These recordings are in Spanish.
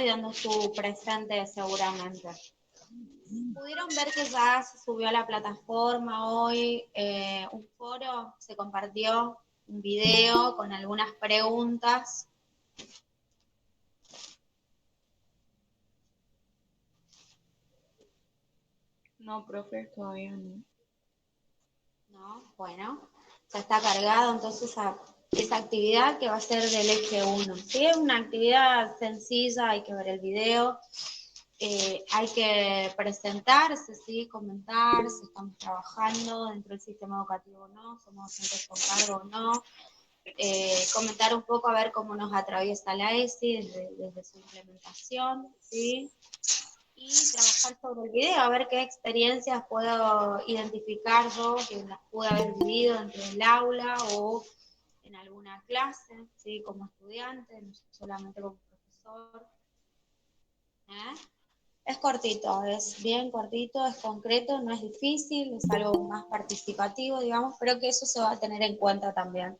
dando su presente seguramente. Pudieron ver que ya se subió a la plataforma hoy un foro, se compartió un video con algunas preguntas. No, profe, todavía no. ¿No? Bueno, ya está cargado entonces esa actividad que va a ser del eje 1. ¿Sí? Es una actividad sencilla, hay que ver el video, hay que presentarse, ¿sí? Comentar si estamos trabajando dentro del sistema educativo o no, somos docentes con cargo o no, comentar un poco a ver cómo nos atraviesa la ESI desde su implementación, ¿sí? Y trabajar sobre el video, a ver qué experiencias puedo identificar yo que las pude haber vivido dentro del aula o en alguna clase, ¿sí? Como estudiante, no solamente como profesor. ¿Eh? Es cortito, es bien cortito, es concreto, no es difícil, es algo más participativo, digamos, pero que eso se va a tener en cuenta también.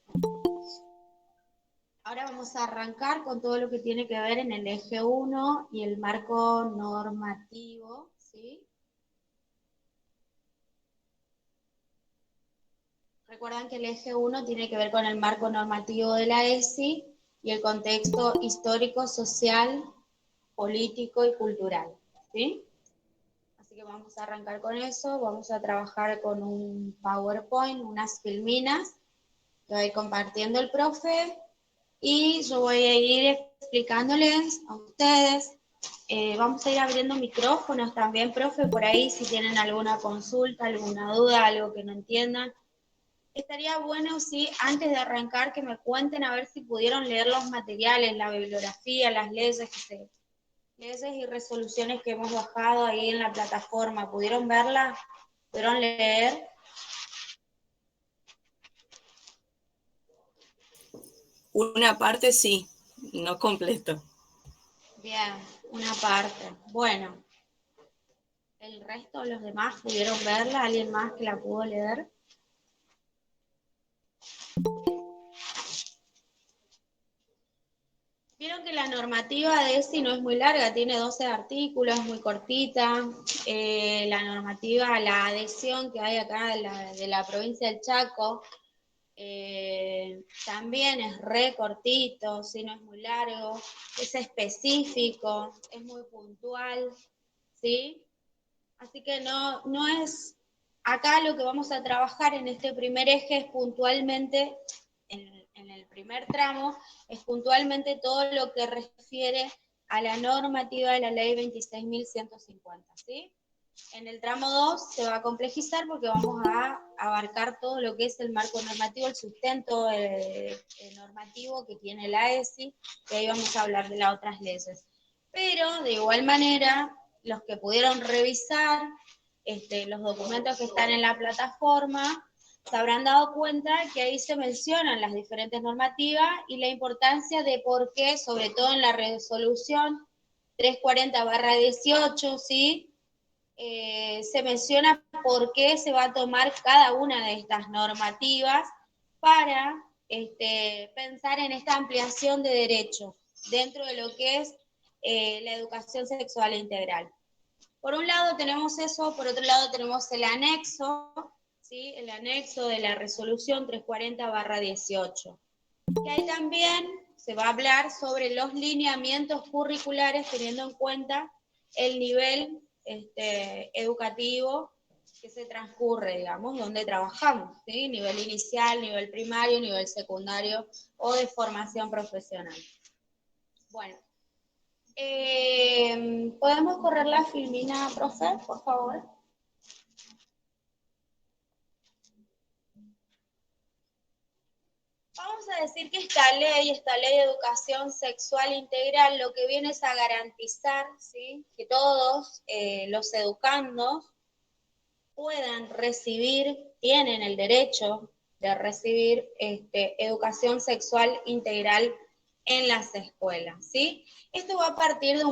Ahora vamos a arrancar con todo lo que tiene que ver en el eje 1 y el marco normativo, ¿sí? Recuerdan que el eje 1 tiene que ver con el marco normativo de la ESI y el contexto histórico, social, político y cultural, ¿sí? Así que vamos a arrancar con eso, vamos a trabajar con un PowerPoint, unas filminas que va a ir compartiendo el profe y yo voy a ir explicándoles a ustedes. Vamos a ir abriendo micrófonos también, profe, por ahí si tienen alguna consulta, alguna duda, algo que no entiendan. Estaría bueno, sí, antes de arrancar, que me cuenten a ver si pudieron leer los materiales, la bibliografía, las leyes y resoluciones que hemos bajado ahí en la plataforma. ¿Pudieron verla? ¿Pudieron leer? Una parte sí, no completo. Bien, una parte. Bueno, ¿el resto, los demás, pudieron verla? ¿Alguien más que la pudo leer? Vieron que la normativa de ESI no es muy larga, tiene 12 artículos, muy cortita. La normativa, la adhesión que hay acá de la provincia del Chaco, también es re cortito, ¿sí? No es muy largo, es específico, es muy puntual, ¿sí? Así que no es, acá lo que vamos a trabajar en este primer eje es puntualmente, en el primer tramo, es puntualmente todo lo que refiere a la normativa de la ley 26.150, ¿sí? En el tramo 2 se va a complejizar porque vamos a abarcar todo lo que es el marco normativo, el sustento normativo que tiene la ESI, y ahí vamos a hablar de las otras leyes. Pero de igual manera, los que pudieron revisar los documentos que están en la plataforma, se habrán dado cuenta que ahí se mencionan las diferentes normativas y la importancia de por qué, sobre todo en la resolución 340/18, ¿sí? Se menciona por qué se va a tomar cada una de estas normativas para pensar en esta ampliación de derechos dentro de lo que es la educación sexual integral. Por un lado tenemos eso, por otro lado tenemos el anexo, ¿sí? El anexo de la resolución 340/18, que ahí también se va a hablar sobre los lineamientos curriculares teniendo en cuenta el nivel educativo que se transcurre, digamos, donde trabajamos, ¿sí? Nivel inicial, nivel primario, nivel secundario o de formación profesional. Bueno, ¿podemos correr la filmina, profe, por favor? Vamos a decir que esta ley de educación sexual integral, lo que viene es a garantizar, ¿sí? Que todos los educandos puedan recibir, tienen el derecho de recibir educación sexual integral en las escuelas, ¿sí? Esto va a partir eh, de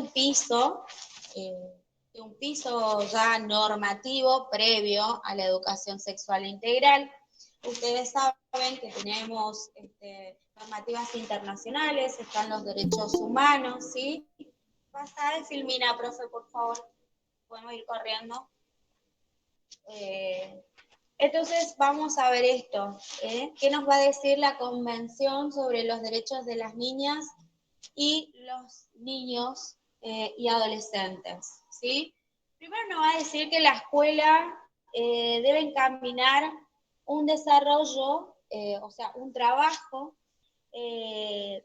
un piso ya normativo previo a la educación sexual integral. Ustedes saben que tenemos normativas internacionales, están los derechos humanos, ¿sí? Pasa de Filmina, profe, por favor. Podemos ir corriendo. Entonces vamos a ver esto. ¿Qué nos va a decir la Convención sobre los Derechos de las Niñas y los Niños y Adolescentes? ¿Sí? Primero nos va a decir que la escuela debe encaminar un desarrollo, o sea, un trabajo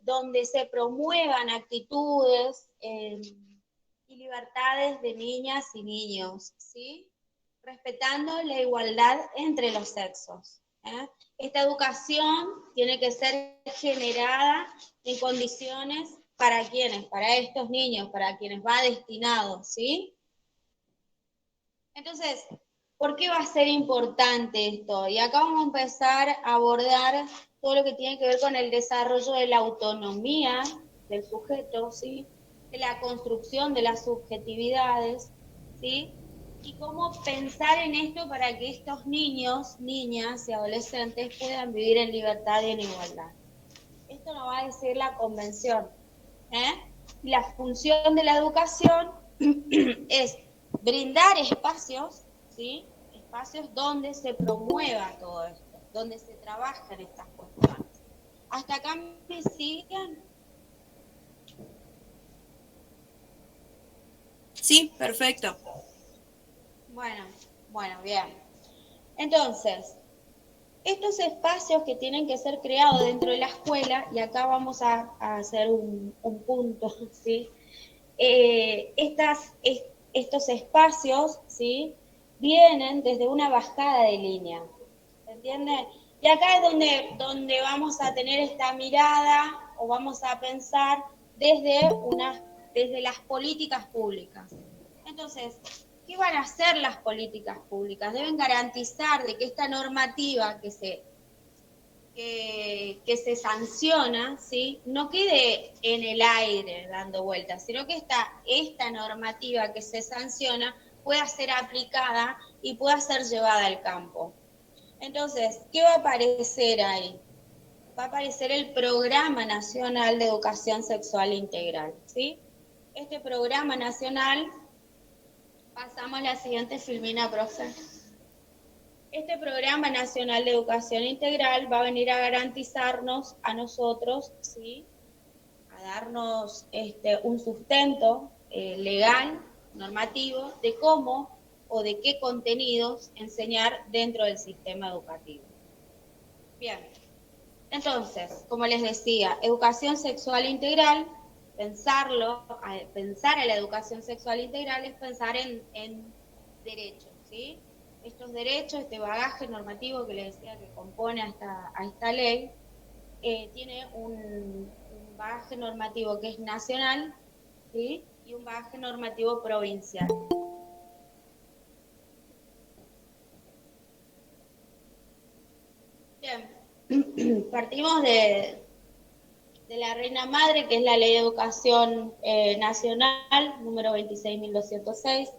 donde se promuevan actitudes y libertades de niñas y niños, ¿sí? Respetando la igualdad entre los sexos. Esta educación tiene que ser generada en condiciones para quienes, para estos niños, para quienes va destinado, ¿sí? Entonces, ¿por qué va a ser importante esto? Y acá vamos a empezar a abordar todo lo que tiene que ver con el desarrollo de la autonomía del sujeto, ¿sí? De la construcción de las subjetividades, ¿sí? Y cómo pensar en esto para que estos niños, niñas y adolescentes puedan vivir en libertad y en igualdad. Esto nos va a decir la Convención. La función de la educación es brindar espacios, ¿sí? Espacios donde se promueva todo esto, donde se trabajan estas cuestiones. ¿Hasta acá me siguen? Sí, perfecto. Bueno, bien. Entonces, estos espacios que tienen que ser creados dentro de la escuela, y acá vamos a hacer un punto, ¿sí? Estos espacios, ¿sí? Vienen desde una bajada de línea, ¿se entiende? Y acá es donde vamos a tener esta mirada, o vamos a pensar desde las políticas públicas. Entonces, ¿qué van a hacer las políticas públicas? Deben garantizar de que esta normativa que se sanciona, ¿sí? No quede en el aire dando vueltas, sino que esta normativa que se sanciona pueda ser aplicada y pueda ser llevada al campo. Entonces, ¿qué va a aparecer ahí? Va a aparecer el Programa Nacional de Educación Sexual Integral, ¿sí? Este Programa Nacional, pasamos a la siguiente filmina, profe. Este Programa Nacional de Educación Integral va a venir a garantizarnos a nosotros, ¿sí? A darnos un sustento legal, normativo, de cómo o de qué contenidos enseñar dentro del sistema educativo. Bien, entonces, como les decía, educación sexual integral, pensar a la educación sexual integral es pensar en derechos, ¿sí? Estos derechos, este bagaje normativo que les decía que compone a esta ley, tiene un bagaje normativo que es nacional, ¿sí? Y un bagaje normativo provincial. Bien, partimos de la Reina Madre, que es la Ley de Educación Nacional, número 26.206,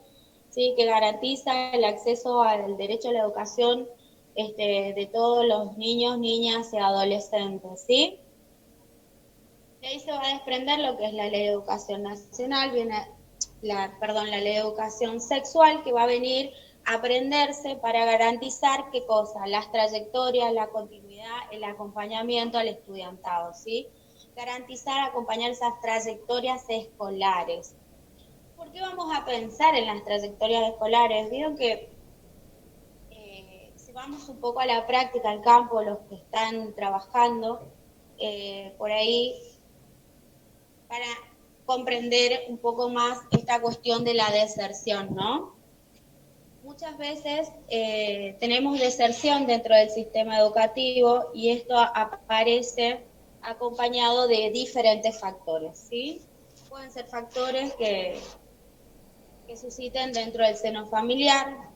¿sí? Que garantiza el acceso al derecho a la educación de todos los niños, niñas y adolescentes, ¿sí? De ahí se va a desprender lo que es la Ley de Educación Nacional, la Ley de Educación Sexual, que va a venir a aprenderse para garantizar qué cosa, las trayectorias, la continuidad, el acompañamiento al estudiantado, ¿sí? Garantizar, acompañar esas trayectorias escolares. ¿Por qué vamos a pensar en las trayectorias escolares? Vieron que si vamos un poco a la práctica, al campo, los que están trabajando, por ahí, para comprender un poco más esta cuestión de la deserción, ¿no? Muchas veces tenemos deserción dentro del sistema educativo y esto aparece acompañado de diferentes factores, ¿sí? Pueden ser factores que susciten dentro del seno familiar,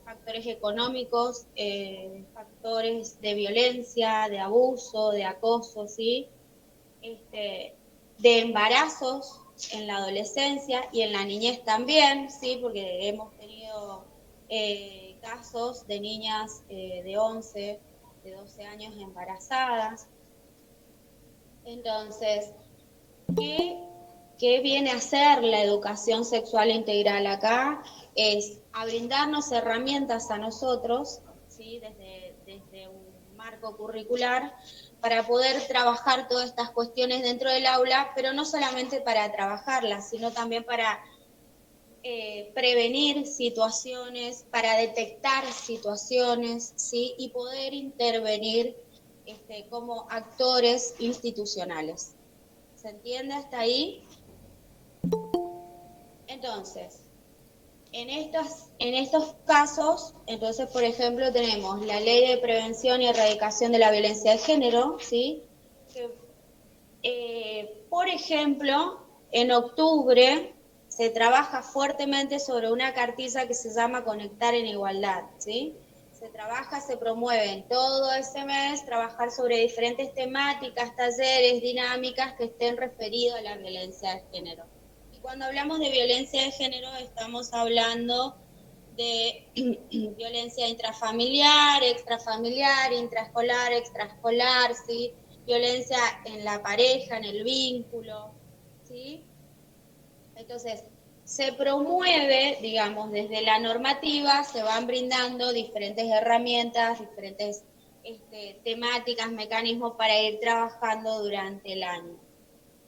factores económicos, factores de violencia, de abuso, de acoso, ¿sí? De embarazos en la adolescencia y en la niñez también, ¿sí? Porque hemos tenido casos de niñas de 11, de 12 años embarazadas. Entonces, ¿qué ¿qué viene a ser la educación sexual integral acá? Es a brindarnos herramientas a nosotros, ¿sí? Desde un marco curricular, para poder trabajar todas estas cuestiones dentro del aula, pero no solamente para trabajarlas, sino también para prevenir situaciones, para detectar situaciones, ¿sí? Y poder intervenir como actores institucionales. ¿Se entiende hasta ahí? Entonces, en estos casos, entonces, por ejemplo, tenemos la Ley de Prevención y Erradicación de la Violencia de Género, ¿sí? Que, por ejemplo, en octubre se trabaja fuertemente sobre una cartilla que se llama Conectar en Igualdad, ¿sí? Se trabaja, se promueve en todo ese mes trabajar sobre diferentes temáticas, talleres, dinámicas que estén referidos a la violencia de género. Y cuando hablamos de violencia de género estamos hablando de violencia intrafamiliar, extrafamiliar, intraescolar, extraescolar, ¿sí? Violencia en la pareja, en el vínculo, ¿sí? Entonces, se promueve, digamos, desde la normativa, se van brindando diferentes herramientas, diferentes temáticas, mecanismos para ir trabajando durante el año,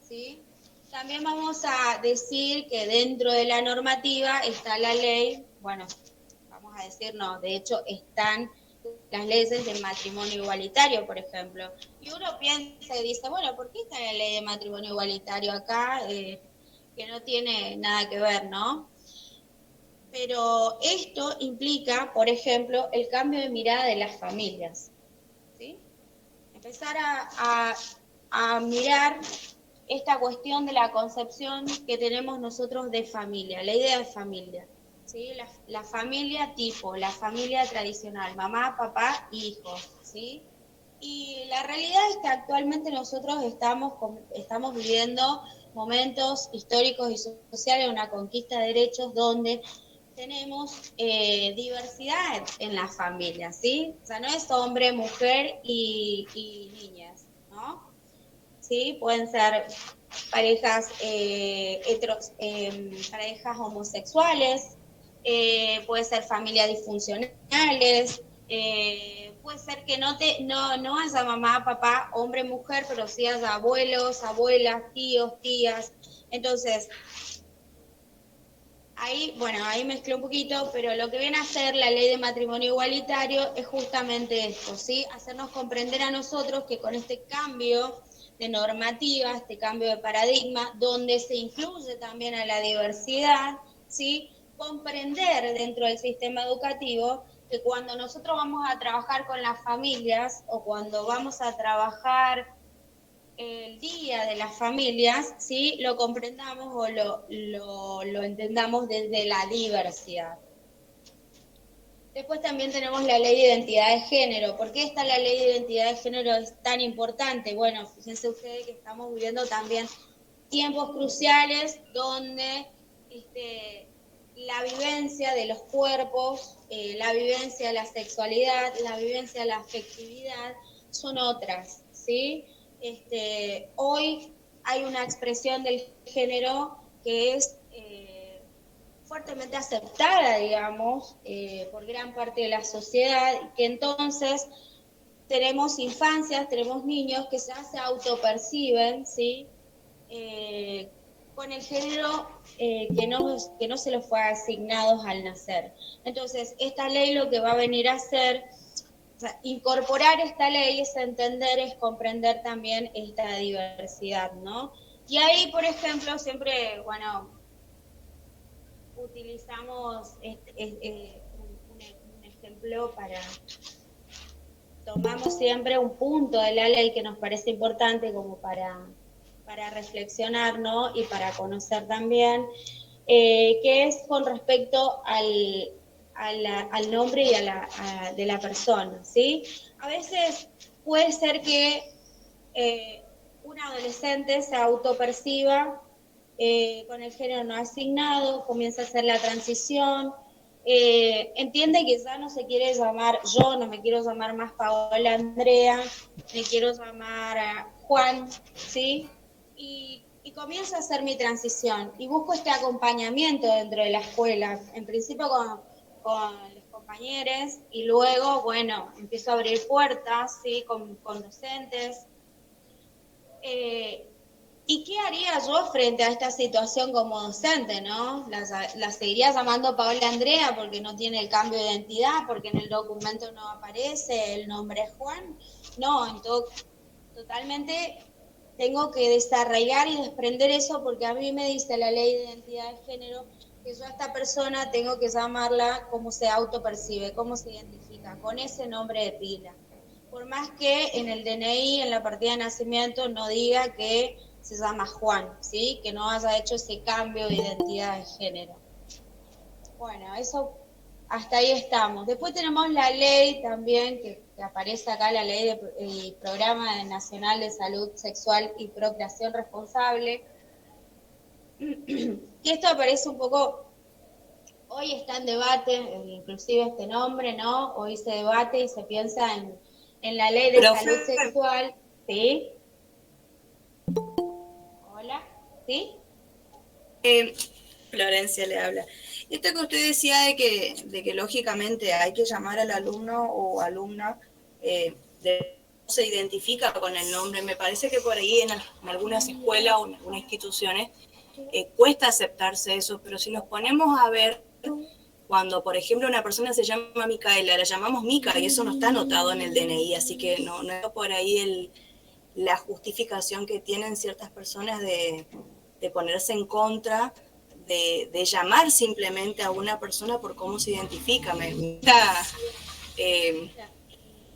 ¿sí? También vamos a decir que dentro de la normativa está la ley, bueno, vamos a decir no, de hecho están las leyes de matrimonio igualitario, por ejemplo. Y uno piensa y dice, bueno, ¿por qué está la ley de matrimonio igualitario acá? Que no tiene nada que ver, ¿no? Pero esto implica, por ejemplo, el cambio de mirada de las familias, ¿sí? Empezar a mirar esta cuestión de la concepción que tenemos nosotros de familia, la idea de familia, ¿sí? La familia tipo, la familia tradicional, mamá, papá, hijos, ¿sí? Y la realidad es que actualmente nosotros estamos viviendo momentos históricos y sociales, una conquista de derechos donde tenemos diversidad en las familias, ¿sí? O sea, no es hombre, mujer y niñas, ¿no? ¿Sí? Pueden ser parejas parejas homosexuales, puede ser familias disfuncionales, puede ser que no haya mamá, papá, hombre, mujer, pero sí haya abuelos, abuelas, tíos, tías. Entonces, ahí, bueno, ahí mezclé un poquito, pero lo que viene a hacer la ley de matrimonio igualitario es justamente esto, ¿sí? Hacernos comprender a nosotros que con este cambio de normativa, este cambio de paradigma, donde se incluye también a la diversidad, ¿sí? Comprender dentro del sistema educativo que cuando nosotros vamos a trabajar con las familias o cuando vamos a trabajar el día de las familias, ¿sí? Lo comprendamos o lo entendamos desde la diversidad. Después también tenemos la ley de identidad de género. ¿Por qué esta la ley de identidad de género es tan importante? Bueno, fíjense ustedes que estamos viviendo también tiempos cruciales donde la vivencia de los cuerpos, la vivencia de la sexualidad, la vivencia de la afectividad son otras, ¿sí? Hoy hay una expresión del género que es fuertemente aceptada, digamos, por gran parte de la sociedad, que entonces tenemos infancias, tenemos niños que ya se autoperciben, ¿sí? Con el género que no se les fue asignado al nacer. Entonces, esta ley lo que va a venir a hacer, o sea, incorporar esta ley es entender, es comprender también esta diversidad, ¿no? Y ahí, por ejemplo, siempre, bueno, utilizamos un ejemplo tomamos siempre un punto de la ley que nos parece importante como para reflexionar, ¿no? Y para conocer también, que es con respecto al nombre y de la persona, ¿sí? A veces puede ser que un adolescente se autoperciba con el género no asignado, comienza a hacer la transición, entiende que ya no se quiere llamar yo, no me quiero llamar más Paola Andrea, me quiero llamar Juan, ¿sí? Y Y comienzo a hacer mi transición y busco este acompañamiento dentro de la escuela, en principio con los compañeros y luego, bueno, empiezo a abrir puertas, ¿sí? Con docentes. ¿Y qué haría yo frente a esta situación como docente, no? La seguiría llamando Paola Andrea porque no tiene el cambio de identidad, porque en el documento no aparece el nombre Juan. No, entonces totalmente tengo que desarraigar y desprender eso porque a mí me dice la ley de identidad de género que yo a esta persona tengo que llamarla como se autopercibe, cómo se identifica, con ese nombre de pila. Por más que en el DNI, en la partida de nacimiento, no diga que se llama Juan, ¿sí? Que no haya hecho ese cambio de identidad de género. Bueno, eso hasta ahí estamos. Después tenemos la ley también, que aparece acá, la ley del Programa Nacional de Salud Sexual y Procreación Responsable, que esto aparece un poco, hoy está en debate, inclusive este nombre, ¿no? Hoy se debate y se piensa en la ley de Profe, salud sexual, ¿sí? Hola, ¿sí? Florencia le habla. Esto que usted decía de que lógicamente hay que llamar al alumno o alumna, se identifica con el nombre, me parece que por ahí en algunas escuelas o en algunas instituciones cuesta aceptarse eso, pero si nos ponemos a ver, cuando por ejemplo una persona se llama Micaela, la llamamos Mica y eso no está anotado en el DNI, así que no es por ahí la justificación que tienen ciertas personas de ponerse en contra de llamar simplemente a una persona por cómo se identifica. Eh,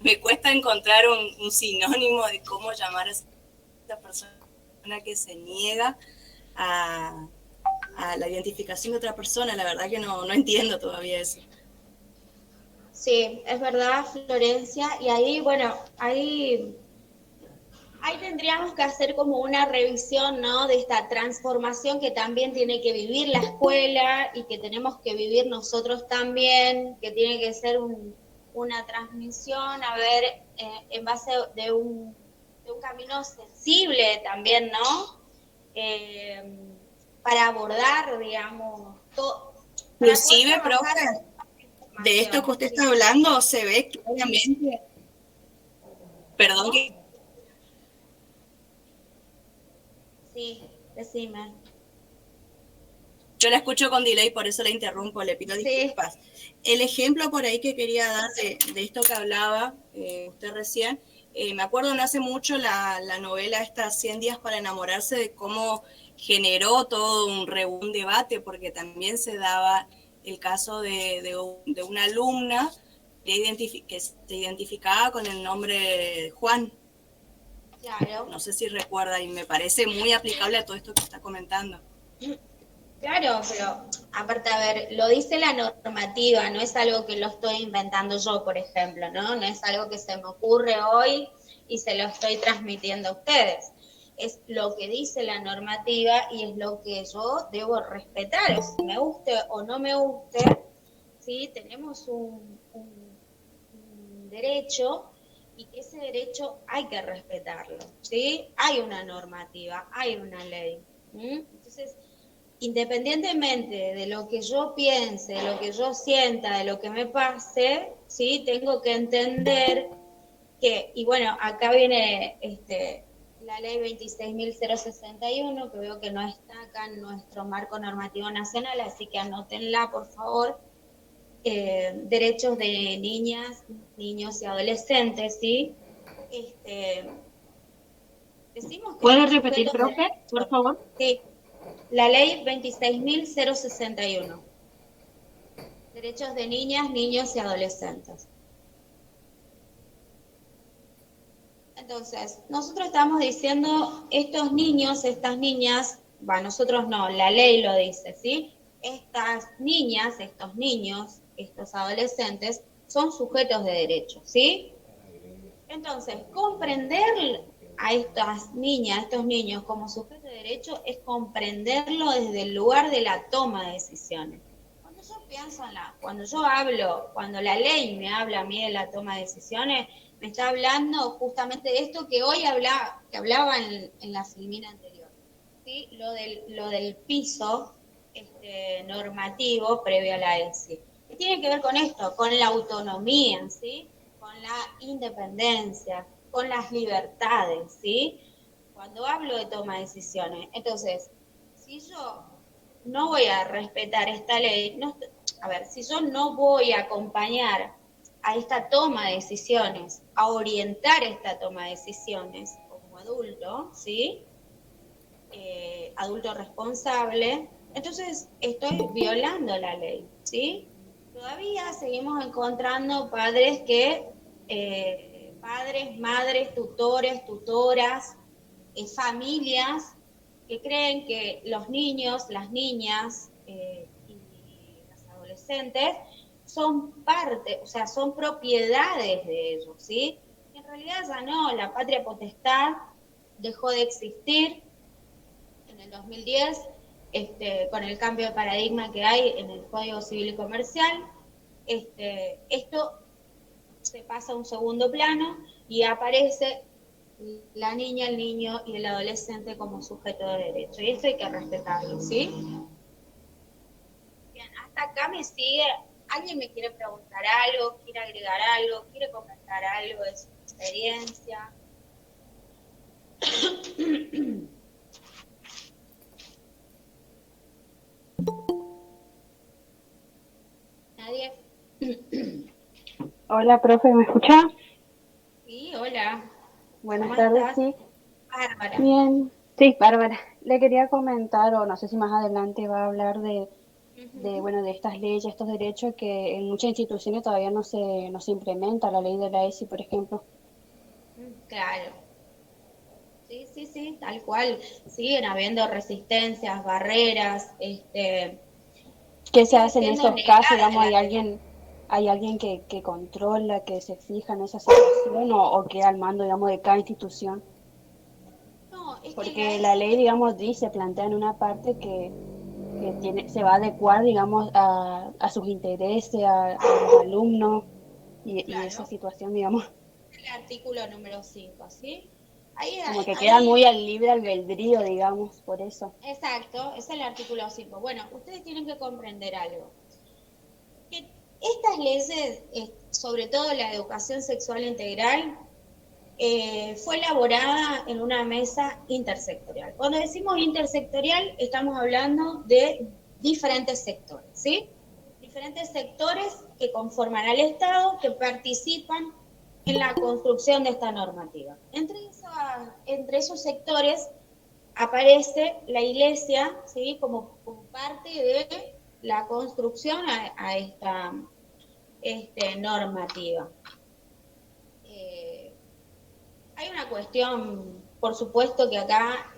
me cuesta encontrar un sinónimo de cómo llamar a esa persona que se niega a la identificación de otra persona. La verdad que no entiendo todavía eso. Sí, es verdad, Florencia, y ahí, bueno, ahí tendríamos que hacer como una revisión, ¿no? De esta transformación que también tiene que vivir la escuela y que tenemos que vivir nosotros también, que tiene que ser una transmisión, a ver, en base de un camino sensible también, ¿no? Para abordar, digamos, todo, para poder Inclusive, trabajar profe, de esto que usted está hablando se ve claramente, perdón que... Sí, decime. Yo la escucho con delay, por eso la interrumpo, le pido disculpas. Sí. El ejemplo por ahí que quería dar de esto que hablaba usted recién, me acuerdo no hace mucho la novela esta 100 días para enamorarse, de cómo generó todo un debate, porque también se daba el caso de una alumna que se identificaba con el nombre Juan. Claro. No sé si recuerda, y me parece muy aplicable a todo esto que está comentando. Claro, pero aparte, a ver, lo dice la normativa, no es algo que lo estoy inventando yo, por ejemplo, ¿no? No es algo que se me ocurre hoy y se lo estoy transmitiendo a ustedes. Es lo que dice la normativa y es lo que yo debo respetar. Si me guste o no me guste, ¿sí? Tenemos un derecho y que ese derecho hay que respetarlo, ¿sí? Hay una normativa, hay una ley. Entonces, independientemente de lo que yo piense, de lo que yo sienta, de lo que me pase, ¿sí? Tengo que entender que, y bueno, acá viene la ley 26.061, que veo que no está acá en nuestro marco normativo nacional, así que anótenla, por favor. Derechos de niñas, niños y adolescentes, ¿sí? Decimos que ¿Puede repetir, profe, por favor? Sí, la ley 26.061. Derechos de niñas, niños y adolescentes. Entonces, nosotros estamos diciendo, estos niños, estas niñas, nosotros no, la ley lo dice, ¿sí? Estas niñas, estos niños, estos adolescentes, son sujetos de derecho, ¿sí? Entonces, comprender a estas niñas, a estos niños como sujetos de derecho es comprenderlo desde el lugar de la toma de decisiones. Cuando yo pienso cuando yo hablo, cuando la ley me habla a mí de la toma de decisiones, me está hablando justamente de esto que hoy hablaba en la filmina anterior. ¿sí? Lo del piso normativo previo a la ESI. ¿Qué tiene que ver con esto? Con la autonomía, ¿sí? Con la independencia, con las libertades, ¿sí? Cuando hablo de toma de decisiones. Entonces, si yo no voy a respetar esta ley, a ver, si yo no voy a acompañar a esta toma de decisiones, a orientar esta toma de decisiones como adulto, ¿sí? Adulto responsable, entonces estoy violando la ley, ¿sí? Todavía seguimos encontrando padres padres, madres, tutores, tutoras, familias que creen que los niños, las niñas y las adolescentes son parte, o sea, son propiedades de ellos, ¿sí? Y en realidad ya no, la patria potestad dejó de existir en el 2010, con el cambio de paradigma que hay en el Código Civil y Comercial. Esto se pasa a un segundo plano y aparece la niña, el niño y el adolescente como sujeto de derecho. Y esto hay que respetarlo, ¿sí? Bien, hasta acá me sigue. ¿Alguien me quiere preguntar algo? ¿Quiere agregar algo? ¿Quiere comentar algo de su experiencia? ¿Nadie? Hola, profe, ¿me escucha? Sí, hola. Buenas ¿Cómo tardes, estás? sí. Bárbara. Bien. Sí, Bárbara. Le quería comentar, o no sé si más adelante va a hablar Uh-huh. bueno, de estas leyes, estos derechos que en muchas instituciones todavía no se implementa, la ley de la ESI, por ejemplo. Claro. Sí, sí, sí, tal cual. Siguen habiendo resistencias, barreras, ¿Qué se sigue hace en siendo esos casos? negada Digamos, la ley. hay alguien que controla, que se fija en esa situación o queda al mando, digamos, de cada institución. No, es que la Porque la ley, ESI, digamos, dice, plantea en una parte que se va a adecuar, digamos, a sus intereses, a los alumnos y esa claro, situación, digamos, el artículo número 5, ¿sí? Ahí, como que quedan ahí, muy al libre albedrío, digamos, por eso. exacto, es el artículo 5. Bueno, ustedes tienen que comprender algo. Que estas leyes, sobre todo la educación sexual integral, fue elaborada en una mesa intersectorial. Cuando decimos intersectorial, estamos hablando de diferentes sectores, ¿sí? Diferentes sectores que conforman al Estado, que participan en la construcción de esta normativa. Entre esos sectores aparece la Iglesia, ¿sí? Como parte de la construcción a esta normativa. Eh, Hay una cuestión, por supuesto que acá,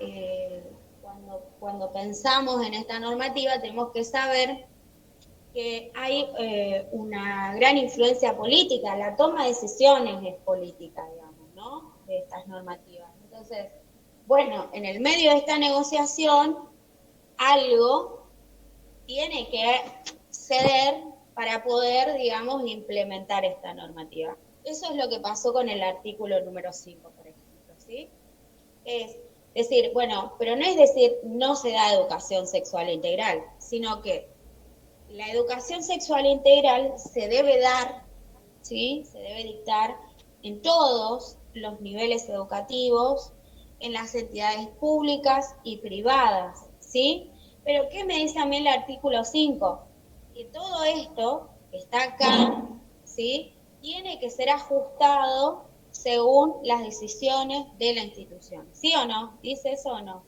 cuando pensamos en esta normativa, tenemos que saber que hay una gran influencia política, la toma de decisiones es política, digamos, ¿no? De estas normativas. Entonces, bueno, en el medio de esta negociación, algo tiene que ceder para poder, digamos, implementar esta normativa. Eso es lo que pasó con el artículo número 5, por ejemplo, ¿sí? Es decir, bueno, pero no es decir no se da educación sexual integral, sino que la educación sexual integral se debe dar, ¿sí? Se debe dictar en todos los niveles educativos, en las entidades públicas y privadas, ¿sí? Pero ¿qué me dice a mí el artículo 5? Que todo esto que está acá, ¿sí? Tiene que ser ajustado según las decisiones de la institución. ¿Sí o no? ¿Dice eso o no?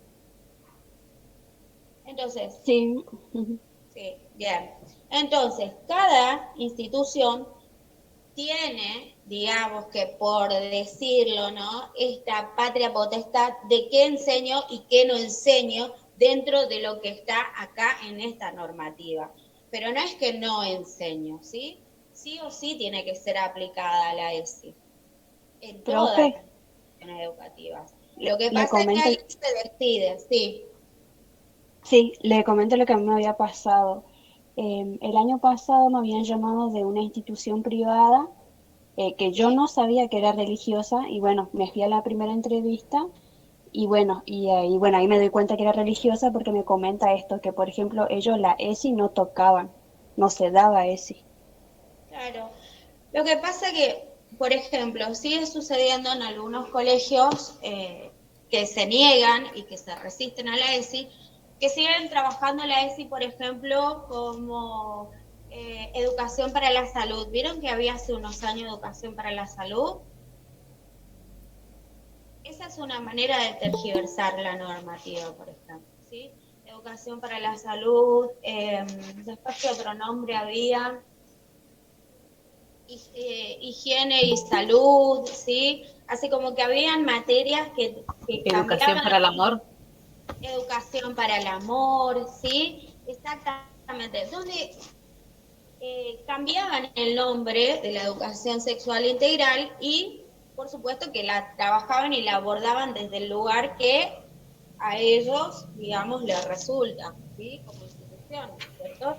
Entonces, Sí, sí, bien. Entonces, cada institución tiene, digamos que por decirlo, ¿no? Esta patria potestad de qué enseño y qué no enseño dentro de lo que está acá en esta normativa. Pero no es que no enseño, ¿sí? Sí o sí tiene que ser aplicada la ESI en todas profe, las instituciones educativas. Lo que le pasa es que comento, ahí se decide, sí. sí, le comento lo que a mí me había pasado. El año pasado me habían llamado de una institución privada que yo Sí. no sabía que era religiosa y bueno, me fui a la primera entrevista Y bueno, ahí me doy cuenta que era religiosa porque me comenta esto, que por ejemplo ellos la ESI no tocaban, no se daba ESI. Claro. Lo que pasa que, por ejemplo, sigue sucediendo en algunos colegios que se niegan y que se resisten a la ESI, que siguen trabajando la ESI, por ejemplo, como educación para la salud. ¿Vieron que había hace unos años educación para la salud? Esa es una manera de tergiversar la normativa, por ejemplo, ¿sí? Educación para la salud, después que otro nombre había, higiene y salud, ¿sí? Así como que habían materias que Educación cambiaban, para el amor. educación para el amor, ¿sí? Exactamente, donde cambiaban el nombre de la educación sexual integral y por supuesto que la trabajaban y la abordaban desde el lugar que a ellos, digamos, les resulta, ¿sí? Como institución, ¿cierto?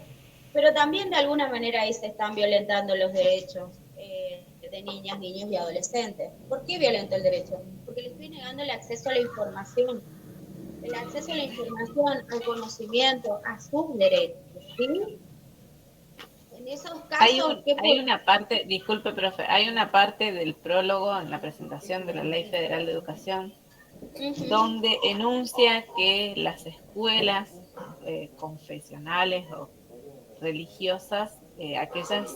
Pero también de alguna manera ahí se están violentando los derechos de niñas, niños y adolescentes. ¿Por qué violento el derecho? Porque le estoy negando el acceso a la información, el acceso a la información, al conocimiento, a sus derechos, ¿sí? En esos casos, ¿qué Hay una parte, disculpe, profe, hay una parte del prólogo en la presentación de la Ley Federal de Educación donde enuncia que las escuelas confesionales o religiosas, aquellas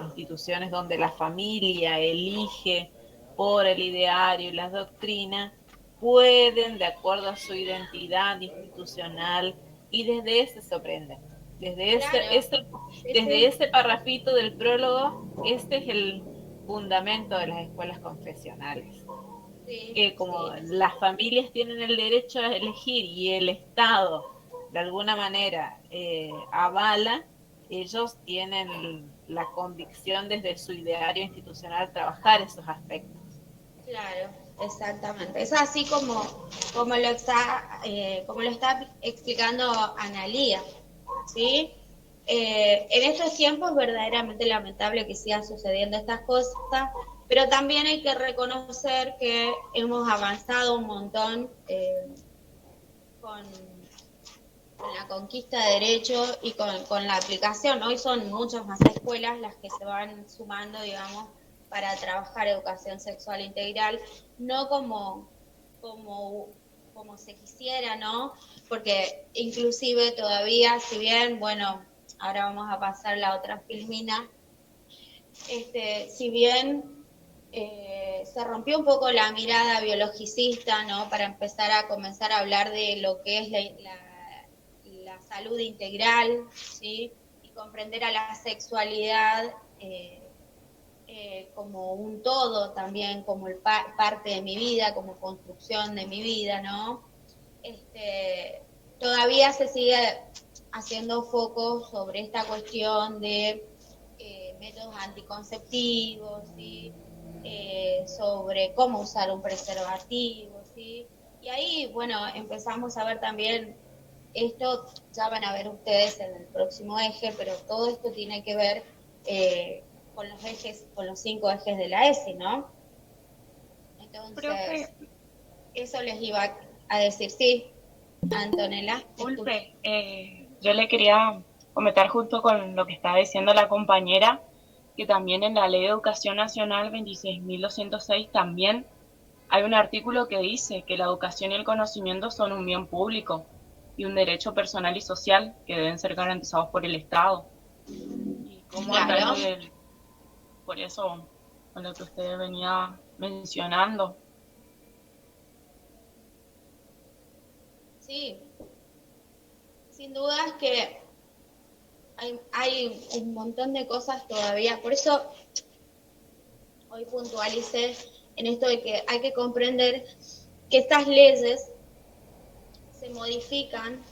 instituciones donde la familia elige por el ideario y las doctrinas, pueden, de acuerdo a su identidad institucional, y desde ese se aprende. Claro, sí, Desde sí, ese parrafito del prólogo, este es el fundamento de las escuelas confesionales, sí, que como sí, las familias tienen el derecho a elegir y el Estado de alguna manera avala, ellos tienen la convicción desde su ideario institucional trabajar esos aspectos. claro, exactamente. Es así como lo está explicando Analía, ¿sí? En estos tiempos es verdaderamente lamentable que sigan sucediendo estas cosas, pero también hay que reconocer que hemos avanzado un montón con, con la conquista de derechos y con la aplicación. Hoy son muchas más escuelas las que se van sumando, digamos, para trabajar educación sexual integral, no como se quisiera, ¿no? Porque inclusive todavía, si bien, bueno, ahora vamos a pasar la otra filmina, si bien se rompió un poco la mirada biologicista, ¿no? Para empezar a comenzar a hablar de lo que es la salud integral, ¿sí? Y comprender a la sexualidad como un todo también, como parte de mi vida, como construcción de mi vida, ¿no? Todavía se sigue haciendo foco sobre esta cuestión de métodos anticonceptivos, ¿sí? Sobre cómo usar un preservativo, ¿sí? Y ahí, bueno, empezamos a ver también esto, ya van a ver ustedes en el próximo eje, pero todo esto tiene que ver con los ejes, con los 5 ejes de la ESI, ¿no? Profe, Entonces, eso les iba a decir, sí, Antonella, te escucho. disculpe, yo le quería comentar justo con lo que estaba diciendo la compañera, que también en la Ley de Educación Nacional 26.206 también hay un artículo que dice que la educación y el conocimiento son un bien público y un derecho personal y social que deben ser garantizados por el Estado. Y como acá Claro, por eso, con lo que usted venía mencionando. sí, sin dudas que hay un montón de cosas todavía, por eso hoy puntualicé en esto de que hay que comprender que estas leyes se modifican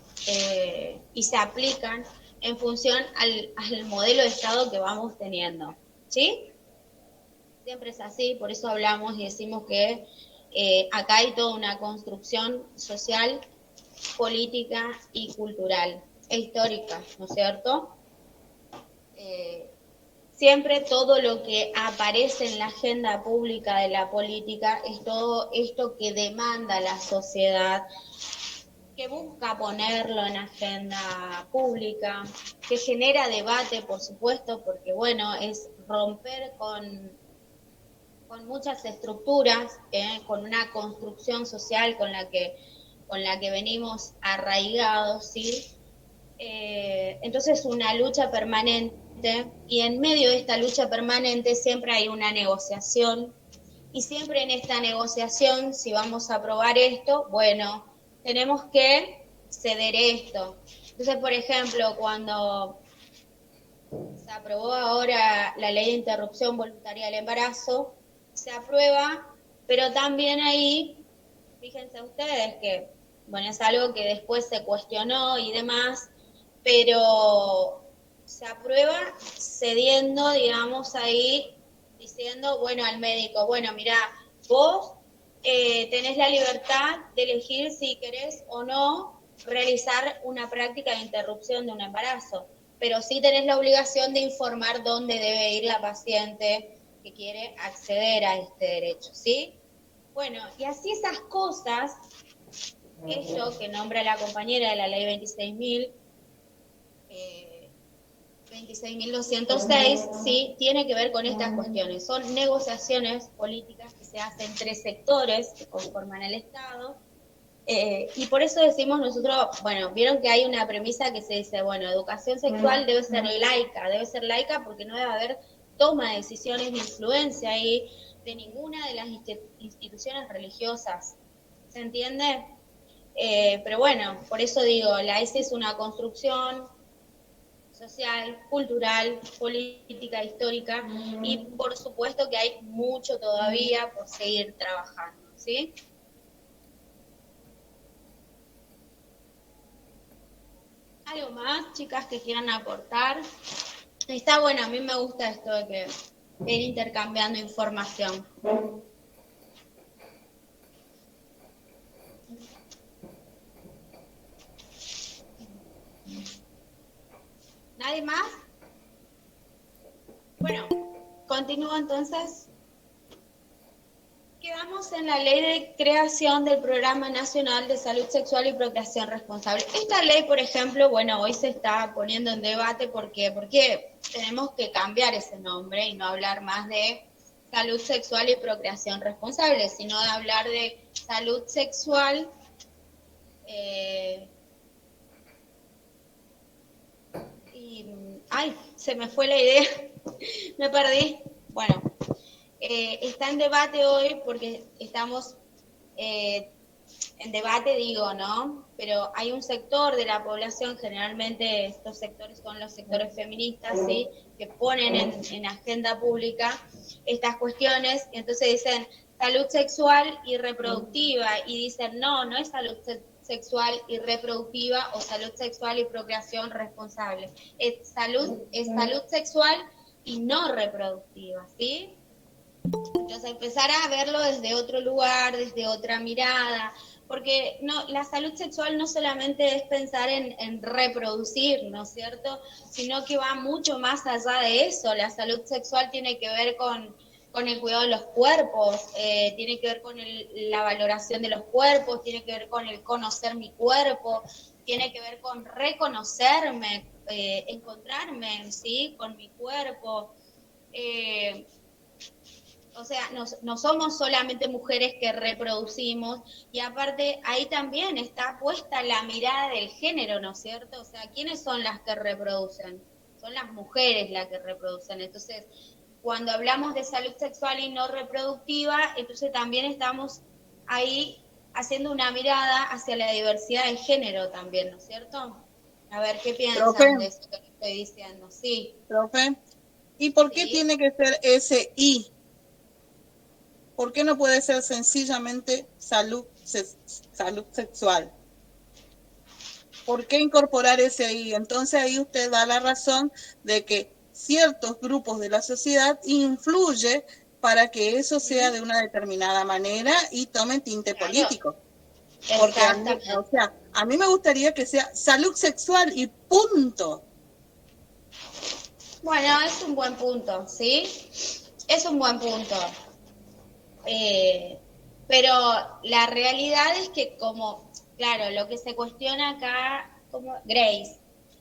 y se aplican en función al modelo de Estado que vamos teniendo, ¿sí? Siempre es así, por eso hablamos y decimos que acá hay toda una construcción social, política y cultural e histórica, ¿no es cierto? siempre todo lo que aparece en la agenda pública de la política es todo esto que demanda la sociedad, que busca ponerlo en agenda pública, que genera debate, por supuesto, porque bueno, es romper con muchas estructuras, con una construcción social con la que venimos arraigados, ¿sí? Entonces una lucha permanente, y en medio de esta lucha permanente siempre hay una negociación, y siempre en esta negociación, si vamos a aprobar esto, bueno, tenemos que ceder esto. Entonces, por ejemplo, cuando se aprobó ahora la ley de interrupción voluntaria del embarazo, se aprueba, pero también ahí, fíjense ustedes que, bueno, es algo que después se cuestionó y demás, pero se aprueba cediendo, digamos, ahí, diciendo, bueno, al médico, bueno, mirá, vos tenés la libertad de elegir si querés o no realizar una práctica de interrupción de un embarazo, pero sí tenés la obligación de informar dónde debe ir la paciente que quiere acceder a este derecho, ¿sí? Bueno, y así esas cosas, eso que nombra la compañera de la ley 26.206, sí, tiene que ver con estas cuestiones. Son negociaciones políticas que se hacen entre sectores que conforman el Estado, y por eso decimos nosotros, bueno, vieron que hay una premisa que se dice, bueno, educación sexual debe ser laica porque no debe haber toma de decisiones de influencia ahí de ninguna de las instituciones religiosas, ¿se entiende? Pero bueno, por eso digo, la ESI es una construcción social, cultural, política, histórica, y por supuesto que hay mucho todavía por seguir trabajando, ¿sí? ¿Algo más, chicas, que quieran aportar? Está bueno, a mí me gusta esto de que ir intercambiando información. ¿Nadie más? Bueno, continúo entonces. Quedamos en la ley de creación del Programa Nacional de Salud Sexual y Procreación Responsable. Esta ley, por ejemplo, bueno, hoy se está poniendo en debate porque tenemos que cambiar ese nombre y no hablar más de salud sexual y procreación responsable, sino de hablar de salud sexual ay, se me fue la idea, me perdí. Bueno, está en debate hoy porque estamos en debate, digo, ¿no? Pero hay un sector de la población, generalmente estos sectores son los sectores feministas, ¿sí? Que ponen en agenda pública estas cuestiones, y entonces dicen salud sexual y reproductiva, y dicen, no es salud sexual y reproductiva o salud sexual y procreación responsable. Es salud sexual y no reproductiva, ¿sí? Entonces empezar a verlo desde otro lugar, desde otra mirada, porque no, la salud sexual no solamente es pensar en reproducir, ¿no es cierto? Sino que va mucho más allá de eso. La salud sexual tiene que ver con el cuidado de los cuerpos, tiene que ver con la valoración de los cuerpos, tiene que ver con el conocer mi cuerpo, tiene que ver con reconocerme, encontrarme, ¿sí? Con mi cuerpo. O sea, no somos solamente mujeres que reproducimos, y aparte ahí también está puesta la mirada del género, ¿no es cierto? O sea, ¿quiénes son las que reproducen? Son las mujeres las que reproducen. Entonces, cuando hablamos de salud sexual y no reproductiva, entonces también estamos ahí haciendo una mirada hacia la diversidad de género también, ¿no es cierto? A ver, ¿qué piensan de eso que estoy diciendo? Sí. Profe, ¿y por qué tiene que ser ese I? ¿Por qué no puede ser sencillamente salud sexual? ¿Por qué incorporar ese I? Entonces ahí usted da la razón de que ciertos grupos de la sociedad influyen para que eso sea de una determinada manera y tome tinte político. Porque a mí me gustaría que sea salud sexual y punto. Bueno, es un buen punto, ¿sí? Es un buen punto. Pero la realidad es que como, claro, lo que se cuestiona acá, como Grace,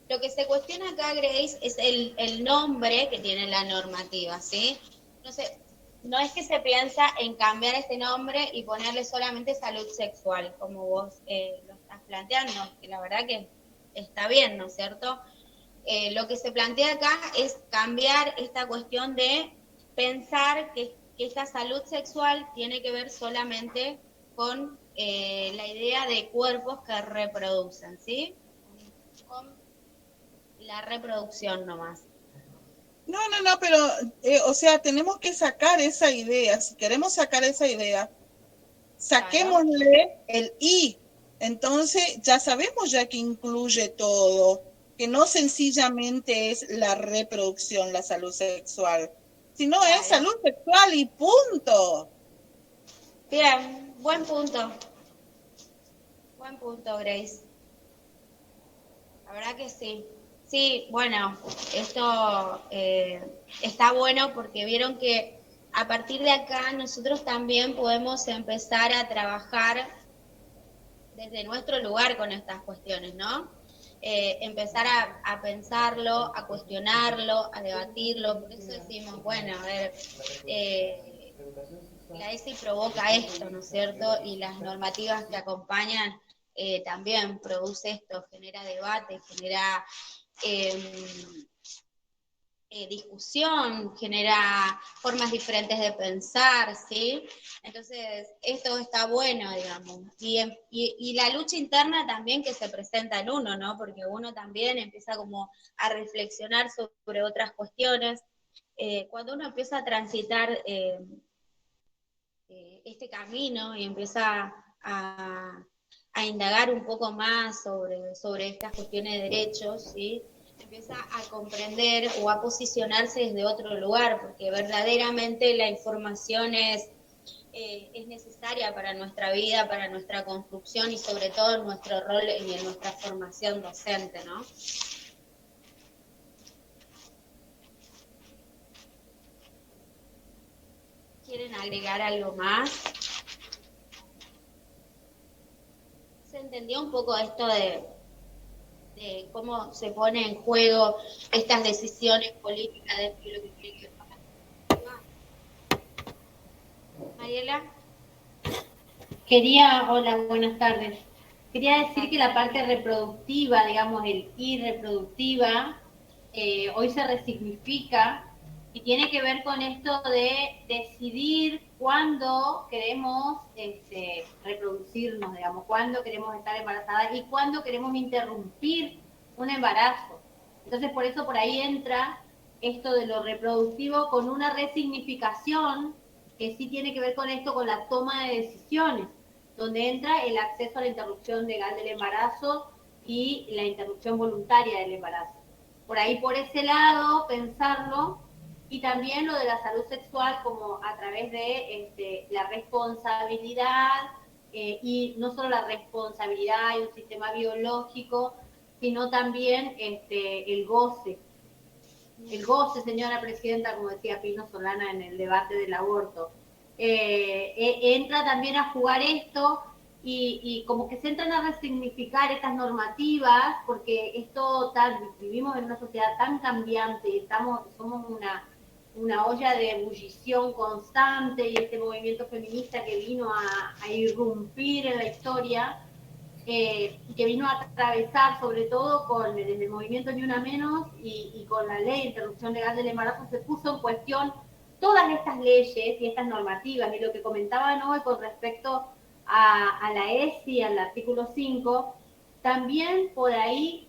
lo que se cuestiona acá, Grace, es el nombre que tiene la normativa, ¿sí? Entonces, no es que se piensa en cambiar este nombre y ponerle solamente salud sexual, como vos lo estás planteando, que la verdad que está bien, ¿no es cierto? Lo que se plantea acá es cambiar esta cuestión de pensar que esta salud sexual tiene que ver solamente con la idea de cuerpos que reproducen, ¿sí? Con la reproducción nomás. No, pero, o sea, tenemos que sacar esa idea. Si queremos sacar esa idea, saquémosle el I. Entonces, ya sabemos ya que incluye todo, que no sencillamente es la reproducción, la salud sexual, sino es salud sexual y punto. Bien, buen punto. Buen punto, Grace. La verdad que sí. Sí, bueno, esto está bueno porque vieron que a partir de acá nosotros también podemos empezar a trabajar desde nuestro lugar con estas cuestiones, ¿no? Empezar a pensarlo, a cuestionarlo, a debatirlo. Por eso decimos, bueno, a ver, la ESI provoca esto, ¿no es cierto? Y las normativas que acompañan también produce esto, genera debate, genera discusión, genera formas diferentes de pensar, ¿sí? Entonces, esto está bueno, digamos. Y la lucha interna también que se presenta en uno, ¿no? Porque uno también empieza como a reflexionar sobre otras cuestiones. Cuando uno empieza a transitar este camino y empieza a indagar un poco más sobre estas cuestiones de derechos, ¿sí? Empieza a comprender o a posicionarse desde otro lugar, porque verdaderamente la información es necesaria para nuestra vida, para nuestra construcción y sobre todo en nuestro rol y en nuestra formación docente, ¿no? ¿Quieren agregar algo más? ¿Se entendió un poco esto de cómo se pone en juego estas decisiones políticas de lo que tiene que ver con la normativa? Mariela. Hola, buenas tardes. Quería decir que la parte reproductiva, digamos, el I reproductiva, hoy se resignifica y tiene que ver con esto de decidir cuándo queremos reproducirnos, digamos, cuándo queremos estar embarazadas y cuándo queremos interrumpir un embarazo. Entonces, por eso por ahí entra esto de lo reproductivo con una resignificación que sí tiene que ver con esto, con la toma de decisiones, donde entra el acceso a la interrupción legal del embarazo y la interrupción voluntaria del embarazo. Por ahí, por ese lado, pensarlo, y también lo de la salud sexual como a través de la responsabilidad, y no solo la responsabilidad y un sistema biológico, sino también el goce. El goce, señora presidenta, como decía Pino Solana en el debate del aborto. Entra también a jugar esto y como que se entran a resignificar estas normativas, porque vivimos en una sociedad tan cambiante, somos una olla de ebullición constante, y este movimiento feminista que vino a irrumpir en la historia, que vino a atravesar sobre todo desde el movimiento Ni Una Menos y con la ley de interrupción legal del embarazo, se puso en cuestión todas estas leyes y estas normativas, y lo que comentaban hoy con respecto a la ESI, al artículo 5, también por ahí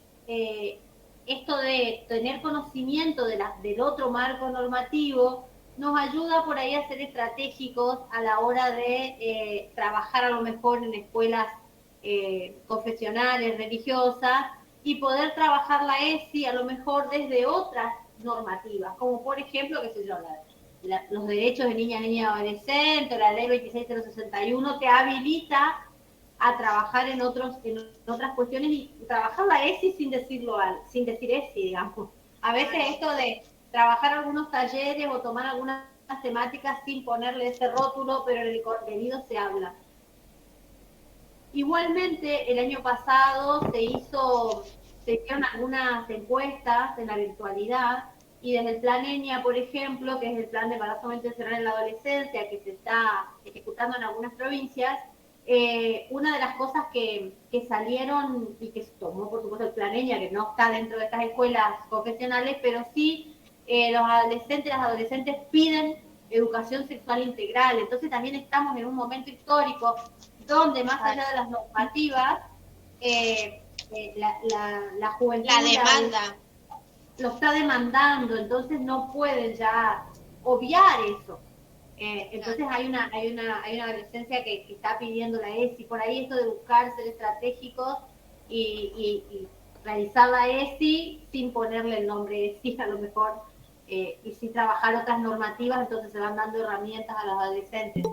esto de tener conocimiento del otro marco normativo nos ayuda por ahí a ser estratégicos a la hora de trabajar a lo mejor en escuelas confesionales, religiosas, y poder trabajar la ESI a lo mejor desde otras normativas, como por ejemplo, qué sé yo, los derechos de niña y adolescente, la ley 26061 te habilita a trabajar en otras cuestiones y trabajar la ESI sin decir ESI, digamos. A veces esto de trabajar algunos talleres o tomar algunas temáticas sin ponerle ese rótulo, pero en el contenido se habla. Igualmente, el año pasado se hicieron algunas encuestas en la virtualidad, y desde el Plan ENIA, por ejemplo, que es el Plan de Embarazo Intencional en la Adolescencia, que se está ejecutando en algunas provincias, una de las cosas que salieron y que se tomó, por supuesto, el Plan ENIA, que no está dentro de estas escuelas confesionales, pero sí los adolescentes y las adolescentes piden educación sexual integral. Entonces también estamos en un momento histórico donde, más allá de las normativas, la juventud La demanda. lo está demandando, entonces no pueden ya obviar eso. Entonces hay una adolescencia que está pidiendo la ESI, por ahí esto de buscar ser estratégicos y realizar la ESI sin ponerle el nombre ESI a lo mejor, y sin trabajar otras normativas, entonces se van dando herramientas a los adolescentes.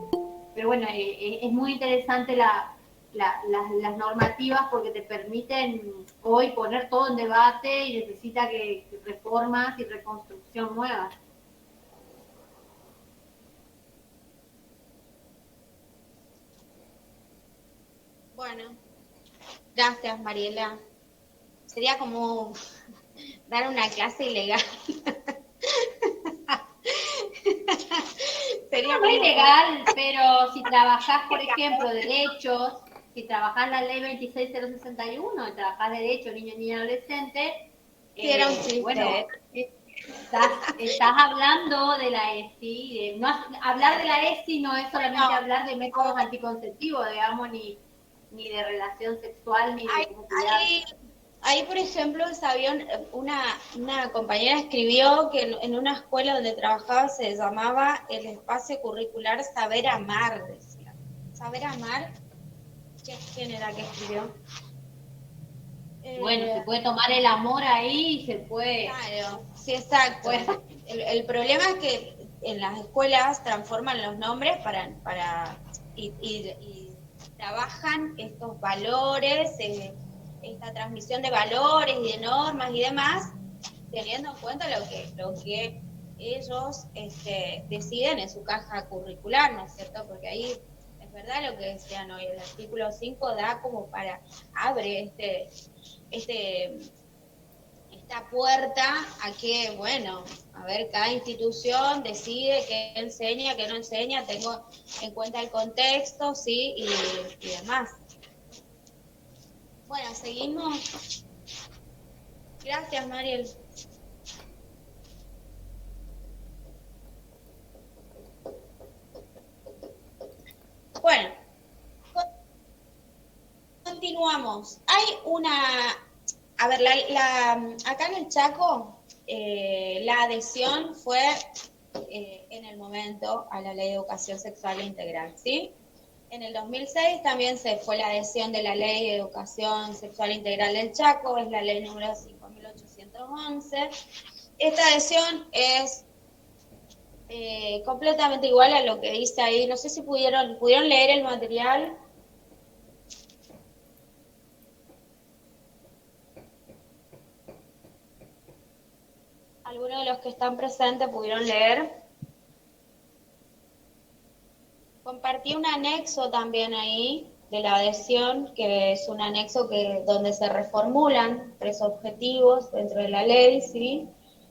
Pero bueno, es muy interesante las normativas, porque te permiten hoy poner todo en debate y necesita que reformas y reconstrucción nuevas. Bueno, gracias, Mariela. Sería como dar una clase ilegal. Sería No ilegal, pero si trabajás, por ejemplo, derechos, si trabajás la ley 26061, trabajás derechos, niño, niña, adolescente, era un chiste. Bueno, estás hablando de la ESI. Hablar de la ESI no es solamente hablar de métodos anticonceptivos, digamos, ni de relación sexual, ni de cómo cuidar. Ahí, por ejemplo, una compañera escribió que en una escuela donde trabajaba se llamaba el espacio curricular Saber Amar, decía. ¿Saber Amar? ¿Quién era que escribió? Bueno, se puede tomar el amor ahí y se puede... Claro, sí, exacto. El problema es que en las escuelas transforman los nombres y trabajan estos valores, esta transmisión de valores y de normas y demás, teniendo en cuenta lo que ellos deciden en su caja curricular, ¿no es cierto? Porque ahí es verdad lo que decían hoy, el artículo 5 da como abre esta puerta a que, bueno, a ver, cada institución decide qué enseña, qué no enseña, tengo en cuenta el contexto, sí, y demás. Bueno, seguimos. Gracias, Mariel. Bueno, continuamos. Hay a ver, acá en el Chaco, la adhesión fue en el momento a la Ley de Educación Sexual Integral, ¿sí? En el 2006 también se fue la adhesión de la Ley de Educación Sexual Integral del Chaco, es la ley número 5.811. Esta adhesión es completamente igual a lo que dice ahí. No sé si pudieron leer el material. ¿Algunos de los que están presentes pudieron leer? Compartí un anexo también ahí de la adhesión, que es un anexo donde se reformulan 3 objetivos dentro de la ley, ¿sí?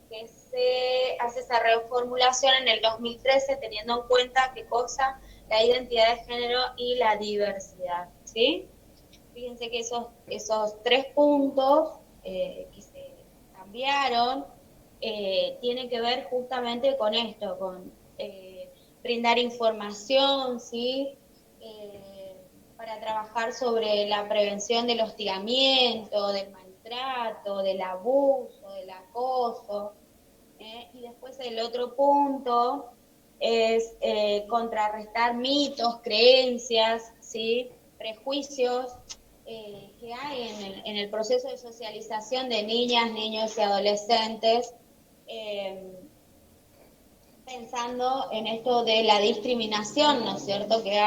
Que se hace esa reformulación en el 2013 teniendo en cuenta qué cosa, la identidad de género y la diversidad, ¿sí? Fíjense que esos 3 puntos que se cambiaron tienen que ver justamente con esto, con brindar información, ¿sí? Para trabajar sobre la prevención del hostigamiento, del maltrato, del abuso, del acoso. Y después el otro punto es contrarrestar mitos, creencias, ¿sí? Prejuicios que hay en el proceso de socialización de niñas, niños y adolescentes, pensando en esto de la discriminación, ¿no es cierto?, que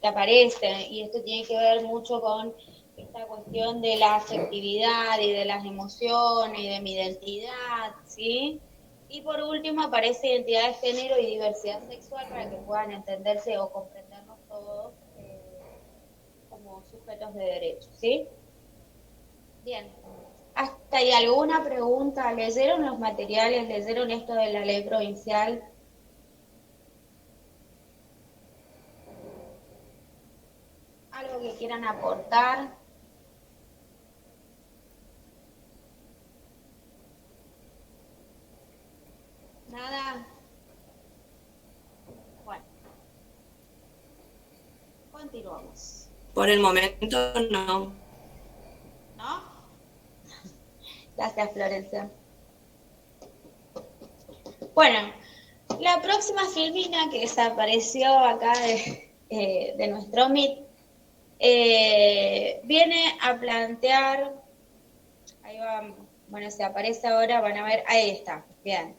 aparece, y esto tiene que ver mucho con esta cuestión de la afectividad y de las emociones y de mi identidad, ¿sí? Y por último aparece identidad de género y diversidad sexual para que puedan entenderse o comprendernos todos como sujetos de derechos, ¿sí? Bien. ¿Hasta ahí alguna pregunta? ¿Leyeron los materiales? ¿Leyeron esto de la ley provincial? ¿Algo que quieran aportar? ¿Nada? Bueno, continuamos. Por el momento no. ¿No? Gracias, Florencia. Bueno, la próxima Silvina que desapareció acá de nuestro Meet, viene a plantear, ahí va, bueno, se aparece ahora, van a ver, ahí está, bien.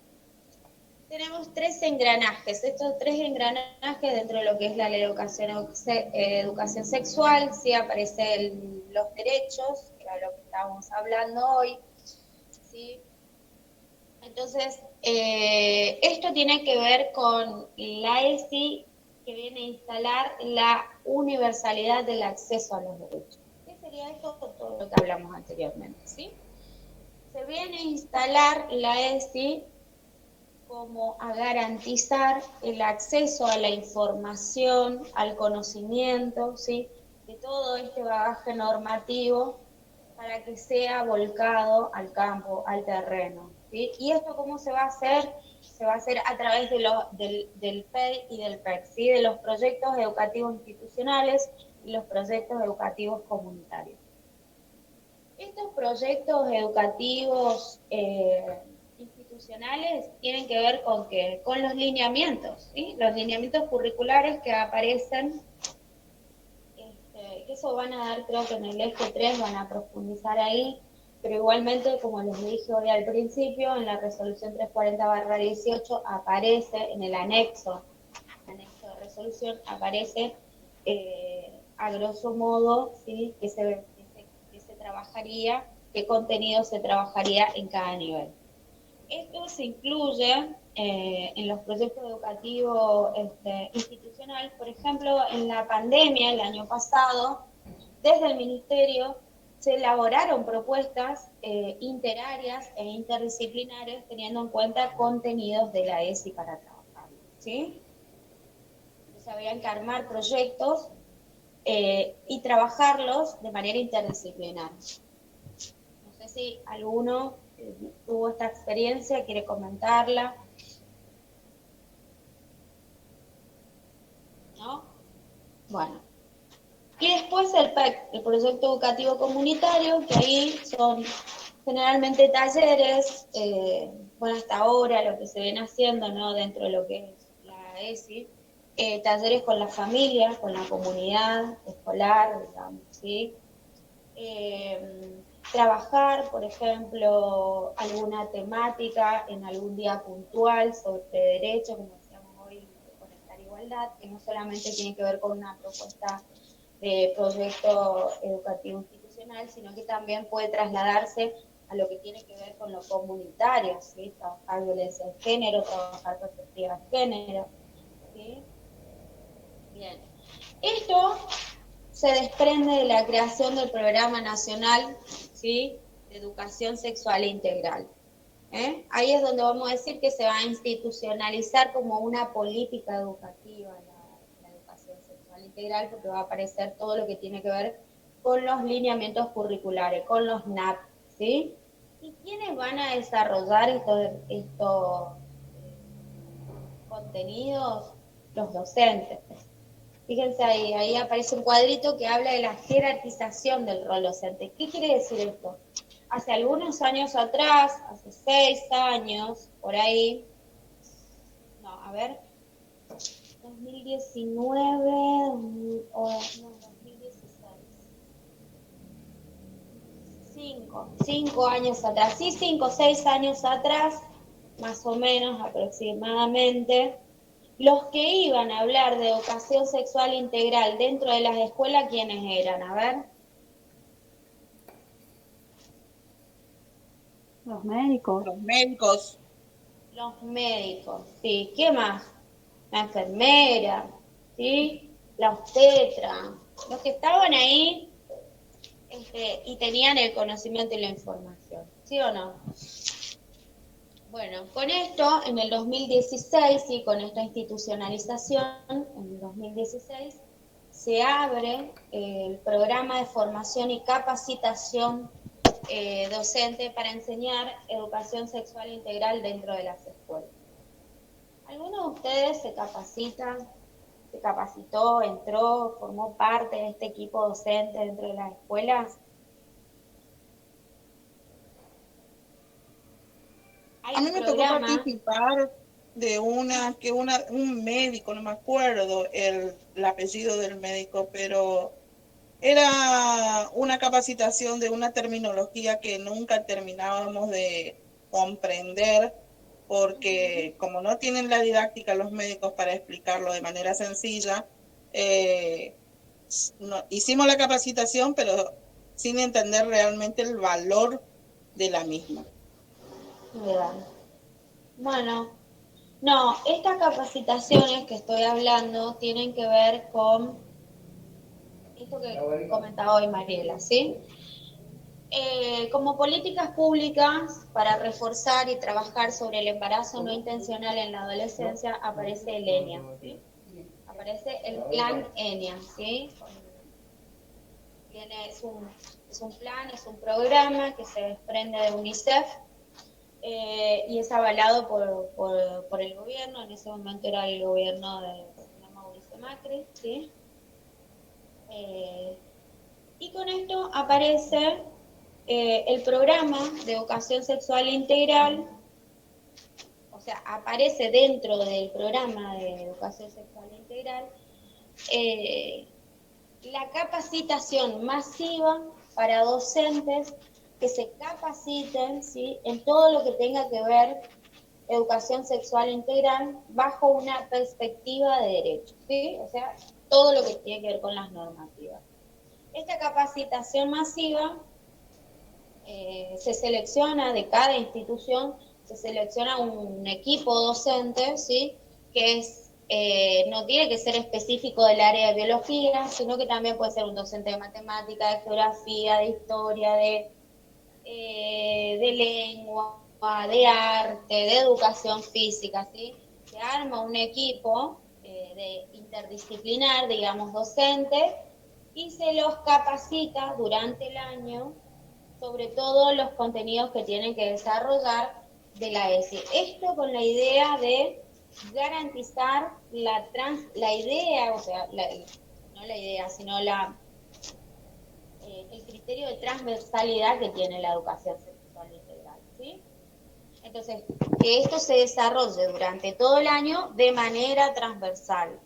Tenemos 3 engranajes, estos 3 engranajes dentro de lo que es la educación sexual, sí aparecen los derechos, que era lo que estábamos hablando hoy, ¿sí? Entonces, esto tiene que ver con la ESI, que viene a instalar la universalidad del acceso a los derechos. ¿Qué sería esto? Todo lo que hablamos anteriormente, ¿sí? Se viene a instalar la ESI como a garantizar el acceso a la información, al conocimiento, ¿sí? De todo este bagaje normativo para que sea volcado al campo, al terreno, ¿sí? ¿Y esto cómo se va a hacer? Se va a hacer a través de del PEI y del PEC, ¿sí? De los proyectos educativos institucionales y los proyectos educativos comunitarios. Estos proyectos educativos institucionales tienen que ver con ¿qué? Con los lineamientos, ¿sí? Los lineamientos curriculares que aparecen, que eso van a dar, creo que en el eje 3 van a profundizar ahí, pero igualmente, como les dije hoy al principio, en la resolución 340/18 aparece en el anexo de resolución, aparece a grosso modo, ¿sí? que se trabajaría, qué contenido se trabajaría en cada nivel. Esto se incluye en los proyectos educativos institucionales. Por ejemplo, en la pandemia, el año pasado, desde el Ministerio se elaboraron propuestas interarias e interdisciplinares teniendo en cuenta contenidos de la ESI para trabajar, ¿sí? Entonces habían que armar proyectos y trabajarlos de manera interdisciplinar. No sé si alguno tuvo esta experiencia, quiere comentarla. ¿No? Bueno. Y después el PEC, el Proyecto Educativo Comunitario, que ahí son generalmente talleres, bueno, hasta ahora lo que se viene haciendo, ¿no? Dentro de lo que es la ESI, talleres con la familia, con la comunidad escolar, digamos, ¿sí? Trabajar, por ejemplo, alguna temática en algún día puntual sobre derecho, como decíamos hoy, de conectar igualdad, que no solamente tiene que ver con una propuesta de proyecto educativo institucional, sino que también puede trasladarse a lo que tiene que ver con lo comunitario, ¿sí? Trabajar violencia de género, trabajar perspectiva de género, ¿sí? Bien. Esto se desprende de la creación del Programa Nacional, ¿sí? De Educación Sexual Integral. Ahí es donde vamos a decir que se va a institucionalizar como una política educativa la educación sexual integral, porque va a aparecer todo lo que tiene que ver con los lineamientos curriculares, con los NAP, ¿sí? ¿Y quiénes van a desarrollar estos contenidos? Los docentes. Fíjense ahí aparece un cuadrito que habla de la jerarquización del rol docente. ¿Qué quiere decir esto? Hace algunos años atrás, hace 6 años, por ahí, no, a ver, 2019, o no, 2016. 5 años atrás, sí, 5 o 6 años atrás, más o menos aproximadamente, los que iban a hablar de educación sexual integral dentro de las escuelas, ¿quiénes eran? A ver. Los médicos. Los médicos. Los médicos, sí. ¿Qué más? La enfermera, ¿sí? La obstetra, los que estaban ahí y tenían el conocimiento y la información, ¿sí o no? Bueno, con esto, en el 2016, y con esta institucionalización, en el 2016, se abre el programa de formación y capacitación docente para enseñar educación sexual integral dentro de las escuelas. ¿Alguno de ustedes se capacitó, entró, formó parte de este equipo docente dentro de las escuelas? A mí me tocó participar de un médico, no me acuerdo el apellido del médico, pero era una capacitación de una terminología que nunca terminábamos de comprender, porque como no tienen la didáctica los médicos para explicarlo de manera sencilla, hicimos la capacitación, pero sin entender realmente el valor de la misma. Bien. Bueno, no, estas capacitaciones que estoy hablando tienen que ver con esto que comentaba hoy Mariela, ¿sí? Como políticas públicas para reforzar y trabajar sobre el embarazo no intencional en la adolescencia aparece el ENIA, ¿sí? Aparece el plan ENIA, ¿sí? Es un plan, es un programa que se desprende de UNICEF y es avalado por el gobierno. En ese momento era el gobierno de Mauricio Macri, ¿sí? Y con esto aparece el programa de educación sexual integral, o sea, aparece dentro del programa de educación sexual integral la capacitación masiva para docentes que se capaciten, ¿sí?, en todo lo que tenga que ver educación sexual integral bajo una perspectiva de derecho, ¿sí? O sea, todo lo que tiene que ver con las normativas. Esta capacitación masiva se selecciona de cada institución, se selecciona un equipo docente, ¿sí?, que no tiene que ser específico del área de biología, sino que también puede ser un docente de matemática, de geografía, de historia, de lengua, de arte, de educación física, ¿sí? Se arma un equipo de interdisciplinar, digamos, docente, y se los capacita durante el año sobre todo los contenidos que tienen que desarrollar de la ESI. Esto con la idea de garantizar la idea, o sea, no la idea, sino el criterio de transversalidad que tiene la educación sexual integral, ¿sí? Entonces, que esto se desarrolle durante todo el año de manera transversal.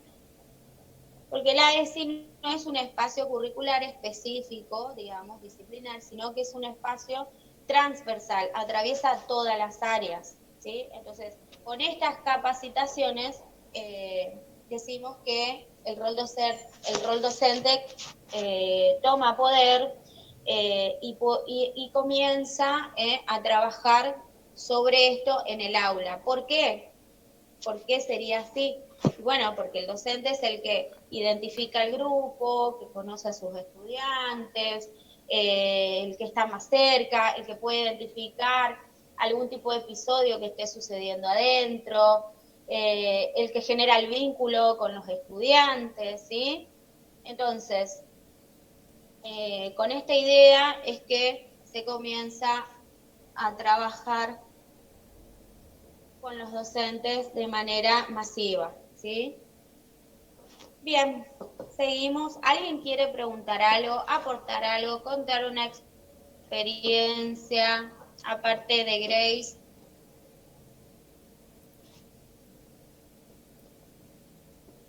Porque la ESI no es un espacio curricular específico, digamos, disciplinar, sino que es un espacio transversal, atraviesa todas las áreas, ¿sí? Entonces, con estas capacitaciones decimos que el rol docente toma poder y comienza a trabajar sobre esto en el aula. ¿Por qué? ¿Por qué sería así? Bueno, porque el docente es el que identifica el grupo, que conoce a sus estudiantes, el que está más cerca, el que puede identificar algún tipo de episodio que esté sucediendo adentro, el que genera el vínculo con los estudiantes, ¿sí? Entonces, con esta idea es que se comienza a trabajar con los docentes de manera masiva, ¿sí? Bien, seguimos. ¿Alguien quiere preguntar algo, aportar algo, contar una experiencia aparte de Grace?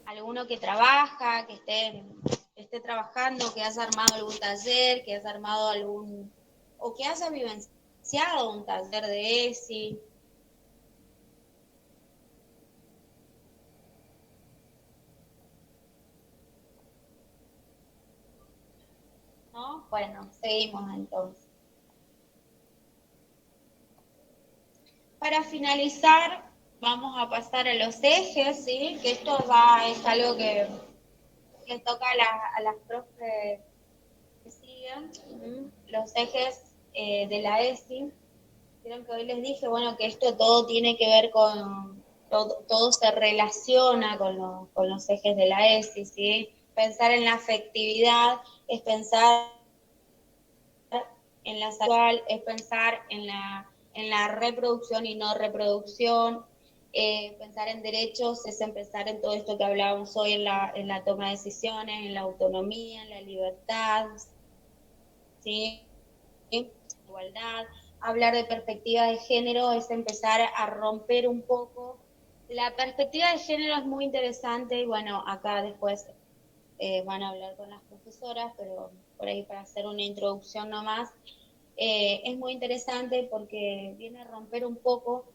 ¿Alguno que trabaja, que esté trabajando, que haya armado algún taller, que haya armado o que haya vivenciado un taller de ESI? ¿No? Bueno, seguimos entonces. Para finalizar, vamos a pasar a los ejes, ¿sí? Que esto es algo que les toca a las profes que siguen. Los ejes de la ESI. Vieron que hoy les dije, bueno, que esto todo tiene que ver con, todo se relaciona con los ejes de la ESI, ¿sí? Pensar en la afectividad es pensar en la sexual, es pensar en la reproducción y no reproducción. Pensar en derechos es empezar en todo esto que hablábamos hoy, en la toma de decisiones, en la autonomía, en la libertad, ¿sí? Igualdad. Hablar de perspectiva de género es empezar a romper un poco. La perspectiva de género es muy interesante y bueno, acá después van a hablar con las profesoras, pero por ahí para hacer una introducción nomás. Es muy interesante porque viene a romper un poco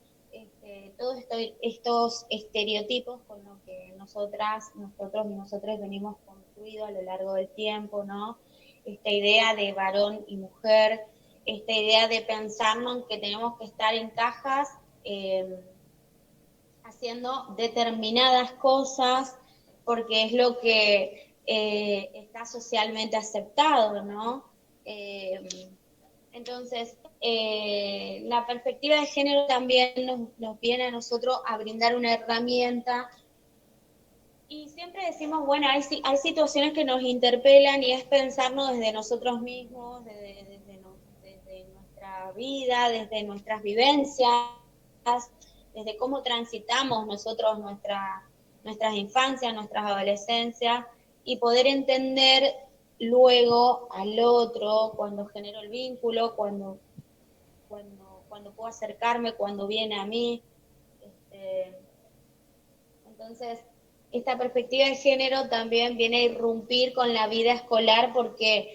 todos estos estereotipos con los que nosotros y nosotros venimos construidos a lo largo del tiempo, ¿no? Esta idea de varón y mujer, esta idea de pensarnos que tenemos que estar en cajas haciendo determinadas cosas porque es lo que está socialmente aceptado, ¿no? Entonces, la perspectiva de género también nos viene a nosotros a brindar una herramienta y siempre decimos, bueno, hay situaciones que nos interpelan y es pensarnos desde nosotros mismos, desde nuestra vida, desde nuestras vivencias, desde cómo transitamos nosotros nuestras infancias, nuestras adolescencias y poder entender luego al otro cuando genero el vínculo, cuando puedo acercarme, cuando viene a mí. Entonces, esta perspectiva de género también viene a irrumpir con la vida escolar porque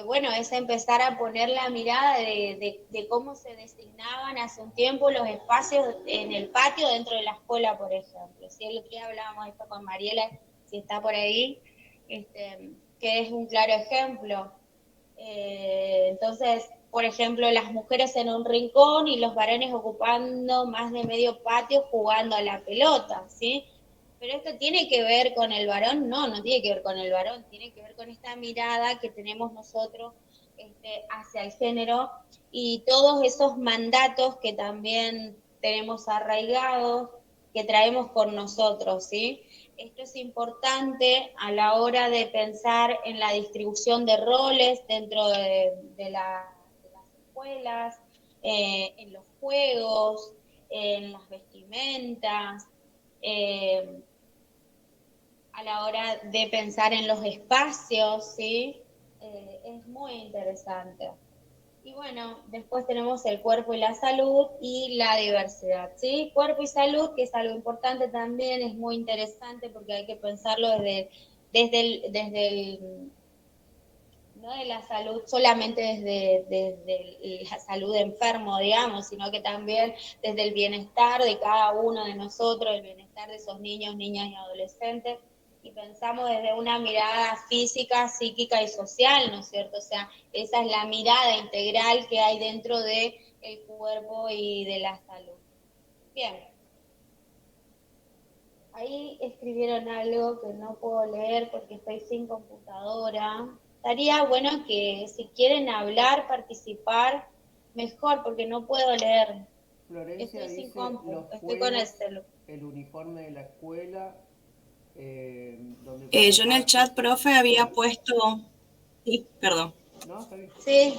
bueno, es empezar a poner la mirada de cómo se designaban hace un tiempo los espacios en el patio dentro de la escuela, por ejemplo. Si el otro día hablábamos esto con Mariela, si está por ahí, que es un claro ejemplo. Entonces, por ejemplo, las mujeres en un rincón y los varones ocupando más de medio patio jugando a la pelota, ¿sí? Pero esto tiene que ver con el varón, no tiene que ver con el varón, tiene que ver con esta mirada que tenemos nosotros hacia el género y todos esos mandatos que también tenemos arraigados, que traemos con nosotros, ¿sí? Esto es importante a la hora de pensar en la distribución de roles dentro de las escuelas, en los juegos, en las vestimentas, a la hora de pensar en los espacios, ¿sí? Es muy interesante. Y bueno, después tenemos el cuerpo y la salud y la diversidad, ¿sí? Cuerpo y salud, que es algo importante también, es muy interesante porque hay que pensarlo desde no de la salud solamente desde la salud de enfermo, digamos, sino que también desde el bienestar de cada uno de nosotros, el bienestar de esos niños, niñas y adolescentes, y pensamos desde una mirada física, psíquica y social, ¿no es cierto? O sea, esa es la mirada integral que hay dentro del cuerpo y de la salud. Bien. Ahí escribieron algo que no puedo leer porque estoy sin computadora. Estaría bueno que si quieren hablar, participar, mejor, porque no puedo leer. Florencia estoy sin dice compu, los estoy con el juegos, celu. el uniforme de la escuela, donde Yo en el chat, profe, había puesto... Sí, perdón. ¿No? ¿Está bien? Sí.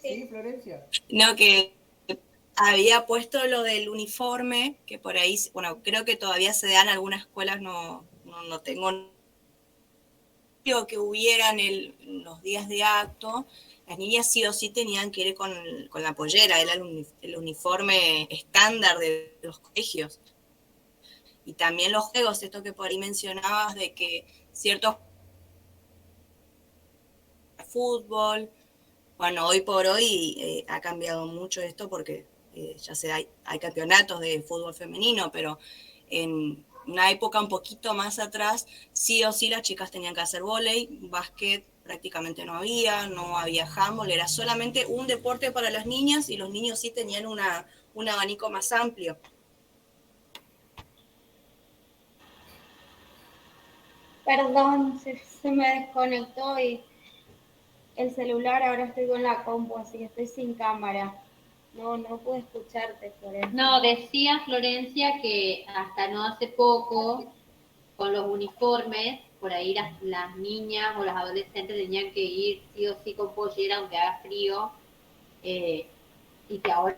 Sí, Florencia. No, que había puesto lo del uniforme, que por ahí, bueno, creo que todavía se da en algunas escuelas, no tengo que hubieran los días de acto, las niñas sí o sí tenían que ir con la pollera, era el uniforme estándar de los colegios. Y también los juegos, esto que por ahí mencionabas de que ciertos fútbol, bueno, hoy por hoy ha cambiado mucho esto porque ya hay campeonatos de fútbol femenino, pero en una época un poquito más atrás, sí o sí las chicas tenían que hacer vóley, básquet, prácticamente no había handball, era solamente un deporte para las niñas y los niños sí tenían un abanico más amplio. Perdón, se me desconectó y el celular, ahora estoy con la compu, así que estoy sin cámara. No pude escucharte, Florencia. No, decía Florencia que hasta no hace poco, con los uniformes, por ahí las niñas o las adolescentes tenían que ir sí o sí con pollera, aunque haga frío, y que ahora